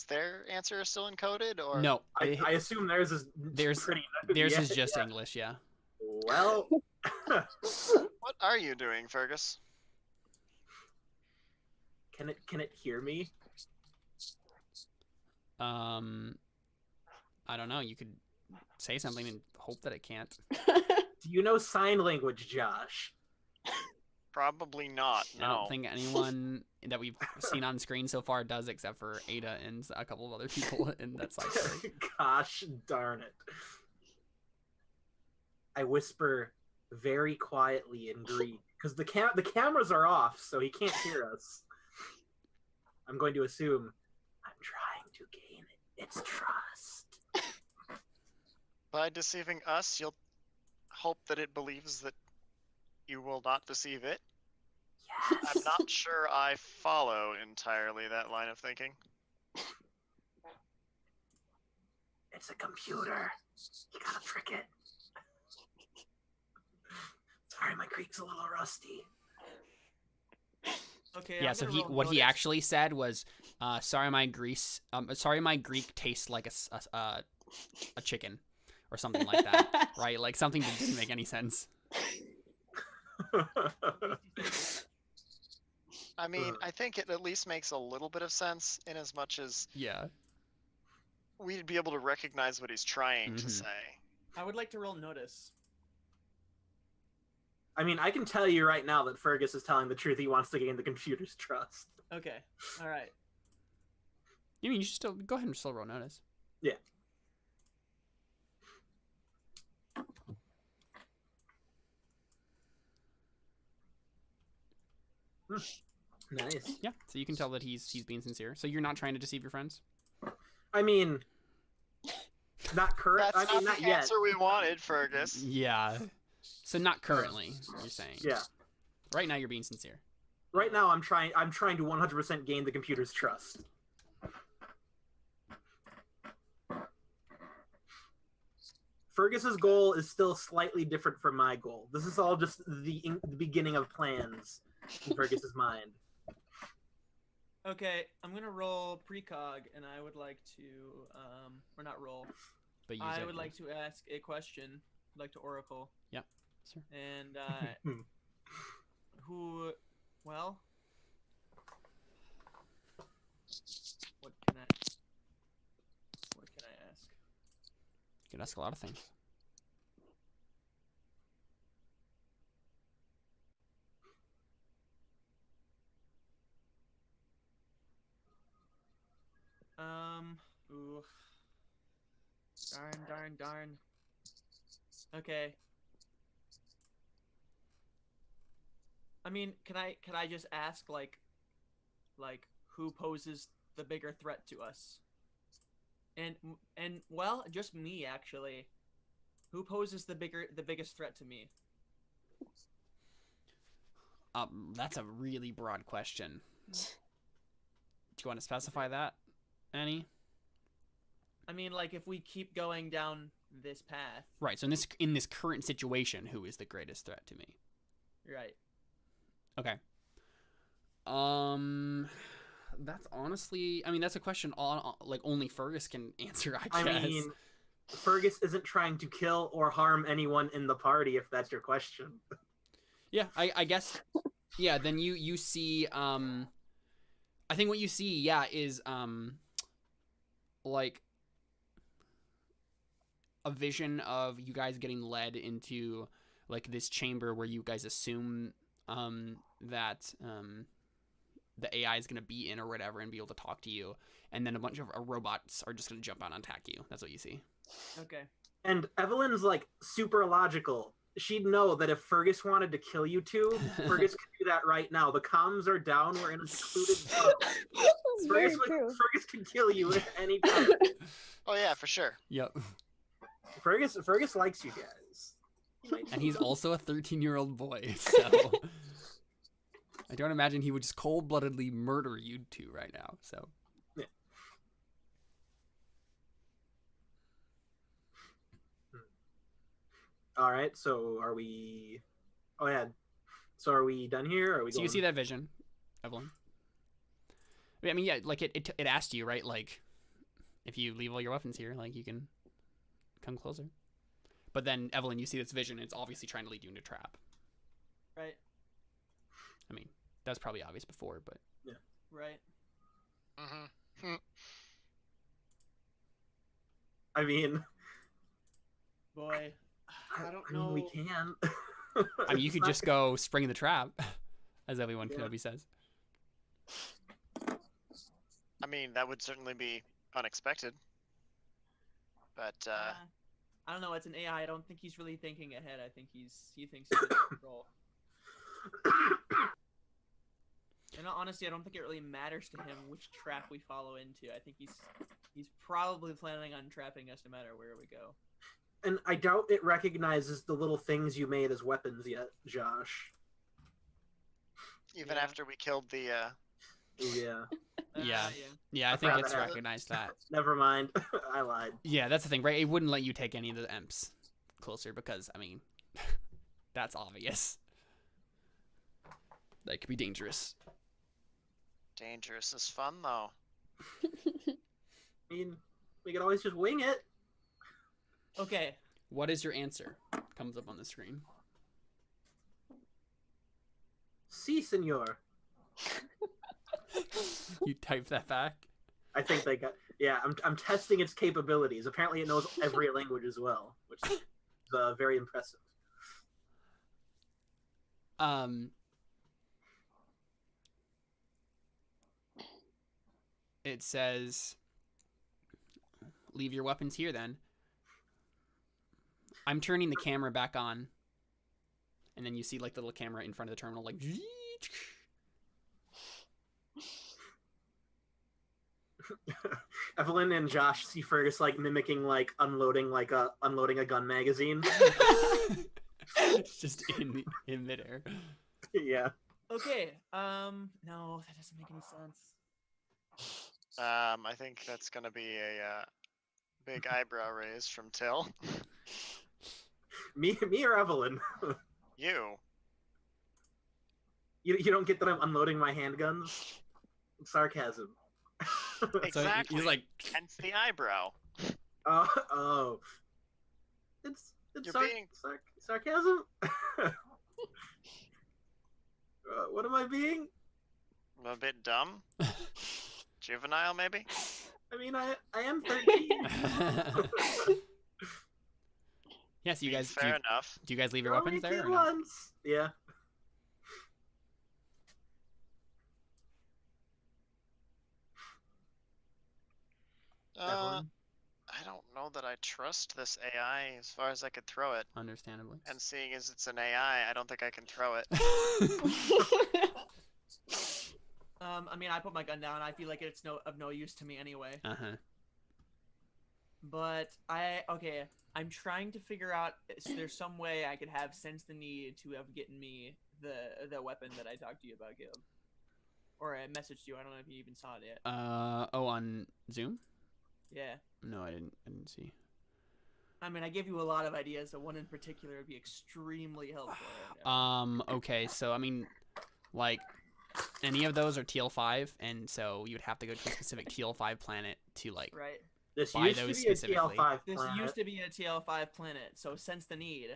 their answer still encoded or? No. I assume theirs is pretty. Theirs yeah, is just yeah. English, yeah. Well, What are you doing, Fergus? can it hear me? I don't know. You could say something and hope that it can't. Do you know sign language, Josh? Probably not. I No. don't think anyone that we've seen on screen so far does, except for Ada and a couple of other people in that side story. Gosh darn it. I whisper very quietly in Greek because the cameras are off, so he can't hear us. I'm going to assume I'm trying to gain its trust. By deceiving us, you'll hope that it believes that you will not deceive it. Yes. I'm not sure I follow entirely that line of thinking. It's a computer. You gotta trick it. Sorry, my Greek's a little rusty. Okay. Yeah, I'm so gonna roll what he coded. actually said was, sorry my Greek tastes like a chicken or something like that, right? Like something that didn't make any sense. I mean, I think it at least makes a little bit of sense in as much as Yeah. we'd be able to recognize what he's trying to Mhm. say. I would like to roll notice. I mean, I can tell you right now that Fergus is telling the truth. He wants to gain the computer's trust. Okay. All right. You mean you should still go ahead and still roll notice? Yeah. Nice. Yeah. So you can tell that he's being sincere. So you're not trying to deceive your friends? I mean, not correct. That's I mean, not not the yet. answer we wanted, Fergus. Yeah. So not currently, you're saying. Yeah. Right now you're being sincere. Right now, I'm trying to 100% gain the computer's trust. Fergus's goal is still slightly different from my goal. This is all just the beginning of plans in Fergus's mind. Okay, I'm gonna roll precog, and I would like to, or not roll. But use I it. would like to ask a question. I'd like to oracle. Yeah, sure. And who? Well, what can I ask? You can ask a lot of things. Ooh. Darn. Okay. I mean, can I just ask like who poses the bigger threat to us? And well, just me actually. Who poses the biggest threat to me? That's a really broad question. Do you want to specify that, Annie? I mean, like if we keep going down this path. Right. So in this current situation, who is the greatest threat to me? Right. Okay. That's honestly, I mean, that's a question like only Fergus can answer, I guess. I mean, Fergus isn't trying to kill or harm anyone in the party, if that's your question. Yeah, I guess. Yeah, then you see, I think what you see, yeah, is like a vision of you guys getting led into like this chamber where you guys assume that the AI is going to be in or whatever and be able to talk to you, and then a bunch of robots are just going to jump out and attack you. That's what you see. Okay. And Evelyn's like super logical. She'd know that if Fergus wanted to kill you two, Fergus could do that right now. The comms are down. We're in a secluded zone. That's very true. Fergus can kill you at any time. Oh yeah, for sure. Yep. Fergus likes you guys. And he's also a 13-year-old boy, so I don't imagine he would just cold-bloodedly murder you two right now. So yeah. All right. So are we? Oh yeah. So are we done here? Or are we? So you see that vision, Evelyn? I mean, yeah, like it asked you, right? Like, if you leave all your weapons here, like you can come closer. But then, Evelyn, you see this vision, and it's obviously trying to lead you into a trap. Right. I mean, that's probably obvious before, but yeah. Right. Mm-hmm. I mean, Boy, I don't I mean, know. we can. I mean, you could just go spring the trap, as everyone Kenobi says. I mean, that would certainly be unexpected. But I don't know. It's an AI. I don't think he's really thinking ahead. I think he thinks he's in control. And honestly, I don't think it really matters to him which trap we follow into. I think he's probably planning on trapping us no matter where we go. And I doubt it recognizes the little things you made as weapons yet, Josh. even Yeah. after we killed the Yeah. Yeah. Yeah. Yeah, I I think forgot it's that. recognized that. Never mind. I lied. Yeah, that's the thing, right? It wouldn't let you take any of the imps closer because, I mean, that's obvious. That could be dangerous. dangerous is fun though. I mean, we could always just wing it. Okay. What is your answer? Comes up on the screen. Si, senor. You type that back. I think they got. Yeah, I'm testing its capabilities. Apparently, it knows every language as well, which is very impressive. It says, leave your weapons here then. I'm turning the camera back on. And then you see like the little camera in front of the terminal, like. Evelyn and Josh see Fergus like mimicking like unloading a gun magazine. It's just in midair. Yeah. Okay. No, that doesn't make any sense. I think that's gonna be a big eyebrow raise from Till. Me or Evelyn? You. You don't get that I'm unloading my handguns? Sarcasm. Exactly. So he's like, Hence the eyebrow. Oh. It's You're being- sarcasm? What am I being? A bit dumb. Juvenile, maybe. I mean, I am 13. yeah, so you guys, Fair enough. do you guys leave your Only weapons there? kid Or no? once. Yeah. Evelyn? I don't know that I trust this AI as far as I could throw it. Understandably. And seeing as it's an AI, I don't think I can throw it. I mean, I put my gun down. I feel like it's of no use to me anyway. But I'm trying to figure out if there's some way I could have sense the need to have gotten me the weapon that I talked to you about, Gib. Or I messaged you. I don't know if you even saw it yet. On Zoom? Yeah. No, I didn't see. I mean, I gave you a lot of ideas, so one in particular would be extremely helpful. Okay, so I mean, like, any of those are TL5, and so you would have to go to a specific TL5 planet to like. Right. This buy used to those be a specifically. TL5 This planet. used to be a TL5 planet, so sense the need.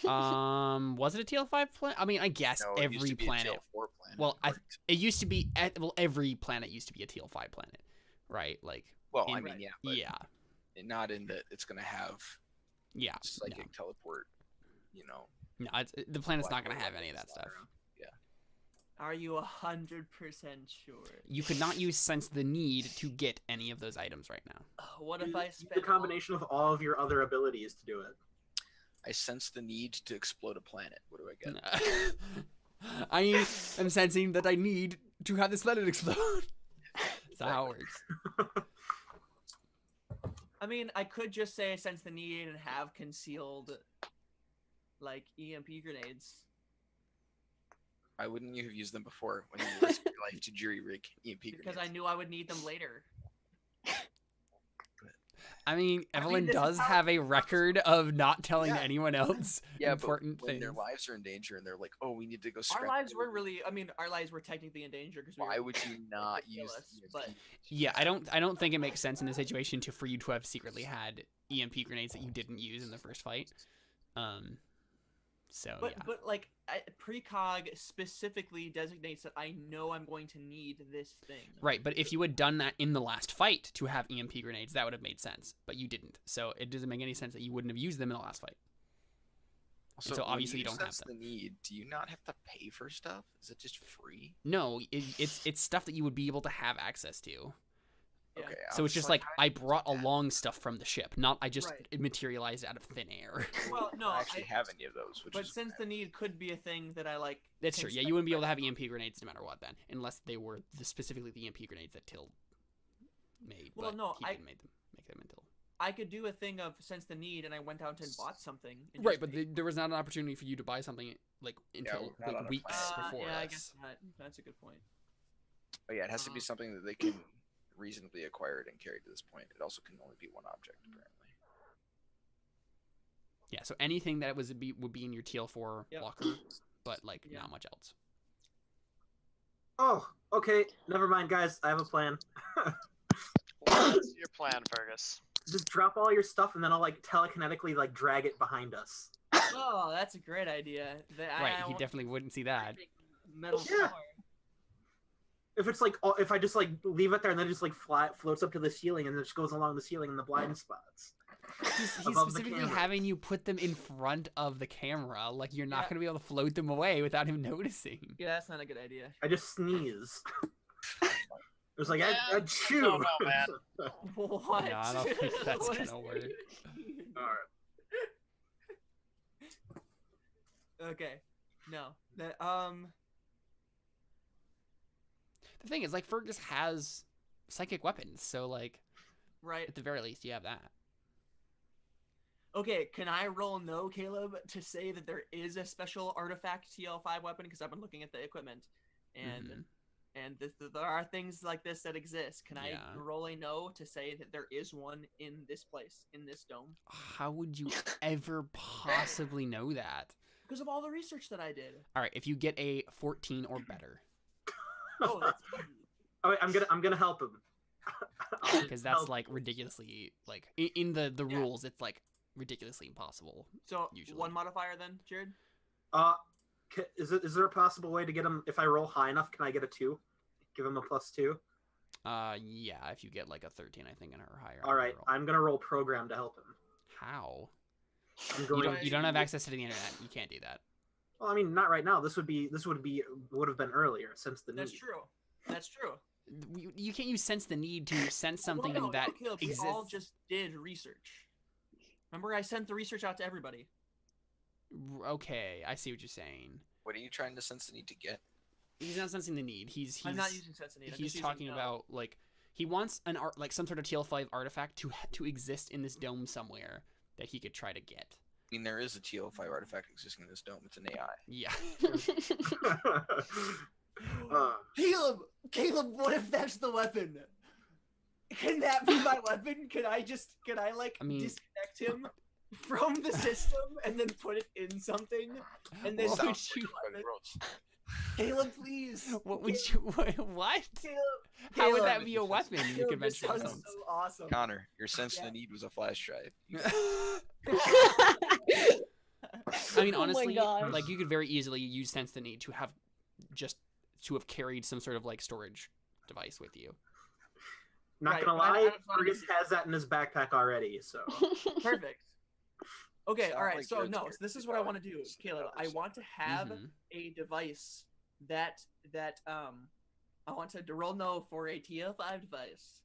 Was it a TL5 planet? I mean, I guess No, it used every to be a planet. TL4 planet. Well, correct. It used to be every planet used to be a TL5 planet, right? Like. Well, in- I mean, yeah, but Yeah. not in that it's gonna have Yeah. psychic No. teleport. You know, No, the planet's black not gonna hole have any of that flying stuff. around. Yeah. Are you 100% sure? You could not use sense the need to get any of those items right now. What if I Use spend the combination of all of your other abilities to do it. I sense the need to explode a planet. What do I get? I am sensing that I need to have this planet explode. That's how it works. I mean, I could just say sense the need and have concealed, like, EMP grenades. Why wouldn't you have used them before when you risked your life to jury rig EMP Because I grenades? knew I would need them later. I mean, Evelyn this is does how- have a record of not telling Yeah. anyone else Yeah, important but when things. their lives are in danger and they're like, "Oh, we need to go." Our scrap lives the- were really, I mean, our lives were technically in danger because Why would you not kill use? us, EMP? but- Yeah, I don't think it makes sense in this situation for you to have secretly had EMP grenades that you didn't use in the first fight. So But yeah. but like precog specifically designates that I know I'm going to need this thing. Right, but if you had done that in the last fight to have EMP grenades, that would have made sense. But you didn't, so it doesn't make any sense that you wouldn't have used them in the last fight. Also, so when obviously you don't have sense them. the need. Do you not have to pay for stuff? Is it just free? No, it's stuff that you would be able to have access to. Yeah. Okay. So it's just like I brought along stuff from the ship, not I just Right. it materialized out of thin air. Well, no, I don't actually have any of those. Which But is since the need could be a thing that I like. That's can true. Yeah, you wouldn't be able to have specify. EMP grenades no matter what then, unless they were specifically the EMP grenades that Till made. Well, but no, he I- didn't make them until. I could do a thing of sense the need, and I went out and bought something. And Right, just but made- there was not an opportunity for you to buy something like until we're not on like a weeks planet. before yeah, I this. guess not. That's a good point. But yeah, it has to be something that they can reasonably acquire it and carry to this point. It also can only be one object, apparently. Yeah, so anything that would be in your TL4 Yep. locker, but like Yeah. not much else. Oh, okay. Never mind, guys. I have a plan. What's your plan, Fergus? Just drop all your stuff, and then I'll like telekinetically like drag it behind us. Oh, that's a great idea. Right, he definitely wouldn't see that. Metal Yeah. floor. If it's like, if I just like leave it there and then just like floats up to the ceiling and then just goes along the ceiling in the blind spots. He's above the specifically camera. having you put them in front of the camera. Like, you're not Yeah. going to be able to float them away without him noticing. Yeah, that's not a good idea. I just sneeze. It was like, Yeah, I chew. I don't know, man. What? No, I don't think that's What gonna is work. Alright. Okay. No. That The thing is, like, Fergus has psychic weapons, so, like, right. at the very least, you have that. Okay, can I roll no, Caleb, to say that there is a special artifact TL5 weapon? Because I've been looking at the equipment, and Mhm. there are things like this that exist. Can Yeah. I roll a no to say that there is one in this place, in this dome? How would you ever possibly know that? Because of all the research that I did. All right, if you get a 14 or better, Oh, that's easy. Oh, wait, I'm gonna help him. because that's Help. like ridiculously, like, in the Yeah. rules, it's like ridiculously impossible. So Usually. one modifier then, Jared? Is there a possible way to get him? If I roll high enough, can I get a 2? Give him a +2. Yeah, if you get like a 13, I think, or higher. All right, I'm gonna roll program to help him. How? I'm You going. don't have access to the internet. You can't do that. Well, I mean, not right now. This would have been earlier since the That's need. true. That's true. You can't use sense the need to sense something Well, no, that Caleb, exists. we all just did research. Remember, I sent the research out to everybody. Okay, I see what you're saying. What are you trying to sense the need to get? He's not sensing the need. He's I'm not using sense of need. I'm he's just talking using, about, like, he wants an art, like some sort of TL5 artifact to exist in this dome somewhere that he could try to get. I mean, there is a TL5 artifact existing in this dome. It's an AI. Yeah. Caleb, what if that's the weapon? Can that be my weapon? Can I I mean- disconnect him from the system and then put it in something? And then What say, would you? Caleb, please. What would you? What? Caleb, How would Caleb, that be a weapon? You Caleb, could this mention sounds sounds. so awesome. Connor, your sense Yeah. the need was a flash drive. You- I mean, Oh my honestly, gosh. like, you could very easily use sense the need to have carried some sort of like storage device with you. Not Right, gonna but I lie, just wanted to Fergus see- has that in his backpack already. So Perfect. Okay, Sounds all right. like So Jared's no, character this is what I want to development do, is Caleb. I interesting. want to have Mhm. a device that I want to roll no for a TL5 device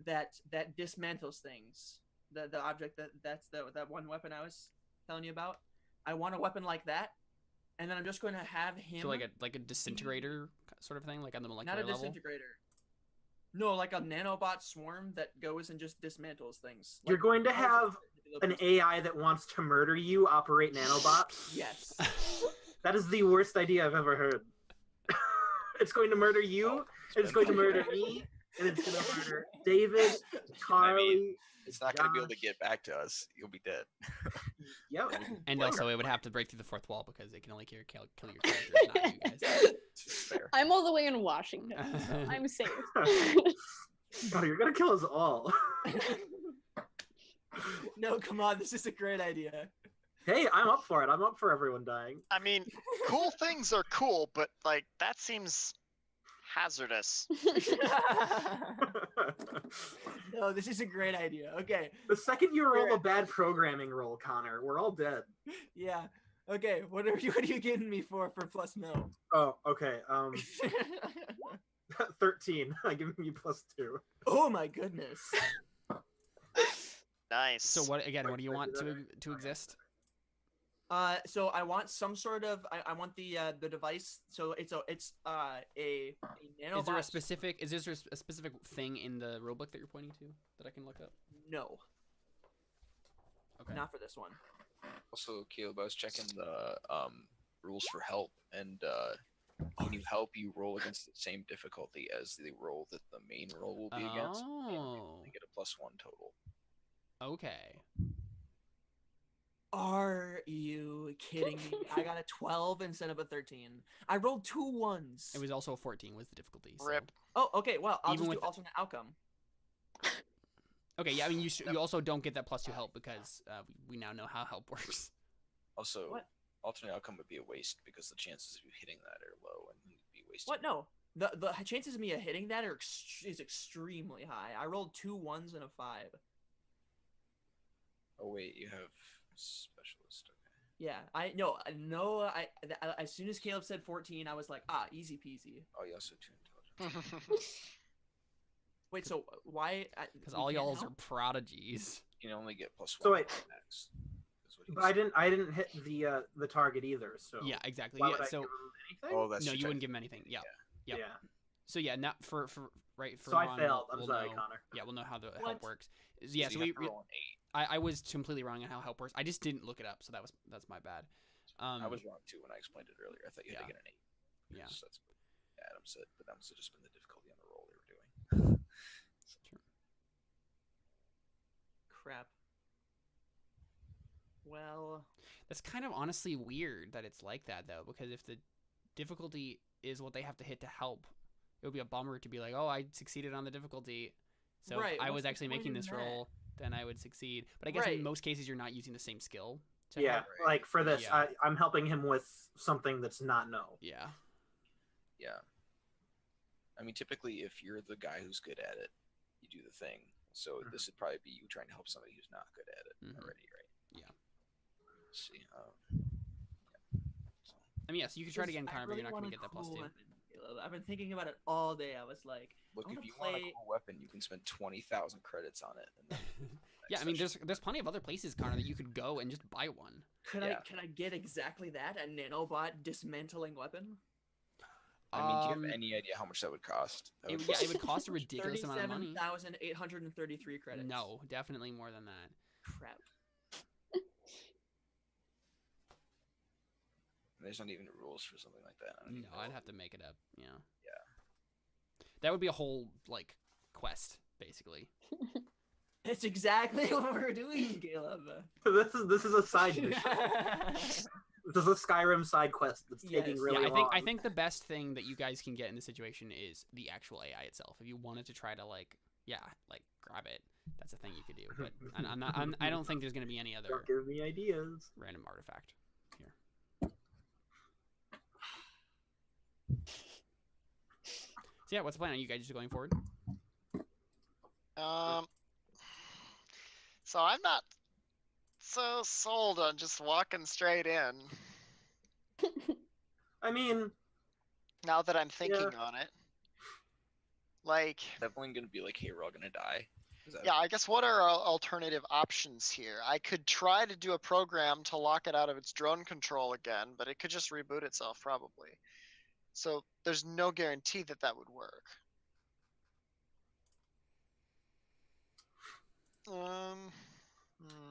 that dismantles things. The object that's that one weapon I was telling you about. I want a weapon like that, and then I'm just going to have him. So like a disintegrator sort of thing, like on the molecular not a level. disintegrator. No, like a nanobot swarm that goes and just dismantles things. You're Like, going to all have the- an AI that wants to murder you operate nanobots. Yes. That is the worst idea I've ever heard. It's going to murder you, it's going to murder me, and it's going to murder David, Carly. It's not going to be able to get back to us. You'll be dead. Yep. And also, it would have to break through the fourth wall because it can only kill your characters, not you guys. Fair. I'm all the way in Washington, so I'm safe. God, you're gonna kill us all. No, come on. This is a great idea. Hey, I'm up for it. I'm up for everyone dying. I mean, cool things are cool, but like that seems hazardous. No, this is a great idea. Okay. The second you roll a bad programming roll, Connor, we're all dead. Yeah. Okay. What are you getting me for plus no? Oh, okay. 13. I'm giving you +2. Oh my goodness. Nice. So what again? What do you want to exist? So I want some sort of I want the device. So it's a nanobot. Is there a specific thing in the rulebook that you're pointing to that I can look up? No, Okay. not for this one. Also, Caleb, I was checking the rules for help, and when you help, you roll against the same difficulty as the roll that the main roll will be against. And you Oh. only get a +1 total. Okay. Are you kidding me? I got a 12 instead of a 13. I rolled 2 ones. It was also a 14 was the difficulty. So. Rip. Oh, okay. Well, I'll Even just with do alternate outcome. Okay, yeah, I mean, you also don't get that +2 help because we now know how help works. Also, What? alternate outcome would be a waste because the chances of you hitting that are low and you'd be wasting. What? No. The chances of me hitting that is extremely high. I rolled 2 1s and a 5. Oh wait, you have specialist. Okay. Yeah, as soon as Caleb said 14, I was like, easy peasy. Oh, you also have 2 intelligence. Wait, so why? Because all y'all's are prodigies. You can only get +1. So wait, max. but I didn't hit the target either. So Yeah, exactly. why Yeah, would I so give him anything? Oh, that's no, your you wouldn't type. give him anything. Yeah. Yep. Yeah. So yeah, not for right for. So I Ron, failed. I'm we'll sorry, know, Connor. Yeah, we'll know how the What? help works. Yeah, so you we have to roll an 8. I was completely wrong on how help works. I just didn't look it up, so that's my bad. I was wrong too when I explained it earlier. I thought you had to get an 8. Yeah. So that's what Adam said, but that must have just been the difficulty on the roll they were doing. Sure. Crap. Well, That's kind of honestly weird that it's like that though, because if the difficulty is what they have to hit to help, it would be a bummer to be like, oh, I succeeded on the difficulty. So Right, if I what's was the actually point making in this that? roll, then I would succeed. But I guess in Right. most cases you're not using the same skill. To Yeah, help. like for this, Yeah. I'm helping him with something that's not no. Yeah. Yeah. I mean, typically, if you're the guy who's good at it, you do the thing. So Mhm. this would probably be you trying to help somebody who's not good at it Mhm. already, right? Yeah. Let's see. I mean, yes, you could try to get in I Connor, but really you're not going want to a get that plus cool 2. weapon, Caleb. I've been thinking about it all day. I was like, Look, I if wanna you want a play- cool weapon, you can spend 20,000 credits on it. And then Yeah, I mean, next there's plenty of other places, Connor, that you could go and just buy one. Could Yeah. I get exactly that? A nanobot dismantling weapon? I mean, do you Um, have any idea how much that would cost? That It would would, yeah, it would cost a ridiculous amount of money. 37,833 credits. No, definitely more than that. Crap. There's not even rules for something like that. I don't even No, know. I'd have to make it up. Yeah. Yeah. That would be a whole like quest, basically. It's exactly what we're doing, Caleb. This is a side mission. This is a Skyrim side quest that's taking Yes. really Yeah, long. I think the best thing that you guys can get in this situation is the actual AI itself. If you wanted to try to like grab it, that's a thing you could do. But I don't think there's gonna be any other Don't give me ideas. random artifact here. So yeah, what's the plan? Are you guys just going forward? So I'm not so sold on just walking straight in. I mean, Now that I'm thinking on it, like, Definitely going to be like, hey, we're all going to die. Is that yeah, I guess what are our alternative options here? I could try to do a program to lock it out of its drone control again, but it could just reboot itself probably. So there's no guarantee that that would work.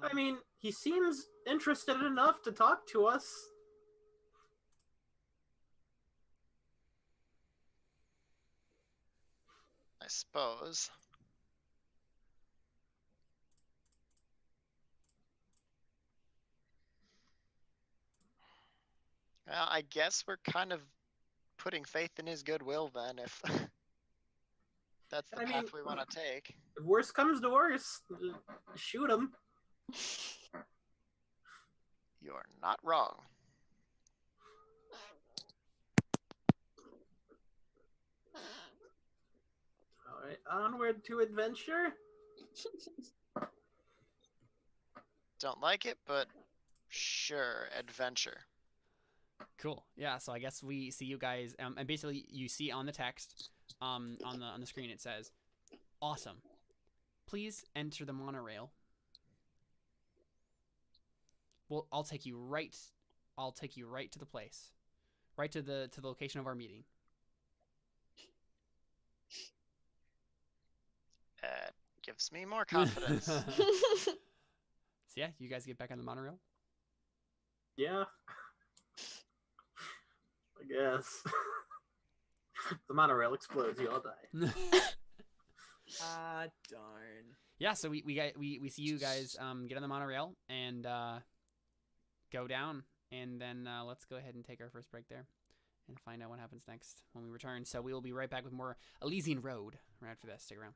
I mean, he seems interested enough to talk to us. I suppose. Well, I guess we're kind of putting faith in his goodwill then, if that's the I path mean, we want to take. If worst comes to worst, shoot him. You are not wrong. All right, onward to adventure. Don't like it, but sure, adventure. Cool. Yeah. So I guess we see you guys, and basically you see on the text, on the screen it says, "Awesome. Please enter the monorail. Well, I'll take you right to the place, right to the location of our meeting." Gives me more confidence. So yeah, you guys get back on the monorail. Yeah. I guess. The monorail explodes, you all die. Ah, darn. Yeah, so we see you guys get on the monorail and go down, and then let's go ahead and take our first break there and find out what happens next when we return. So we will be right back with more Elysian Road right after this. Stick around.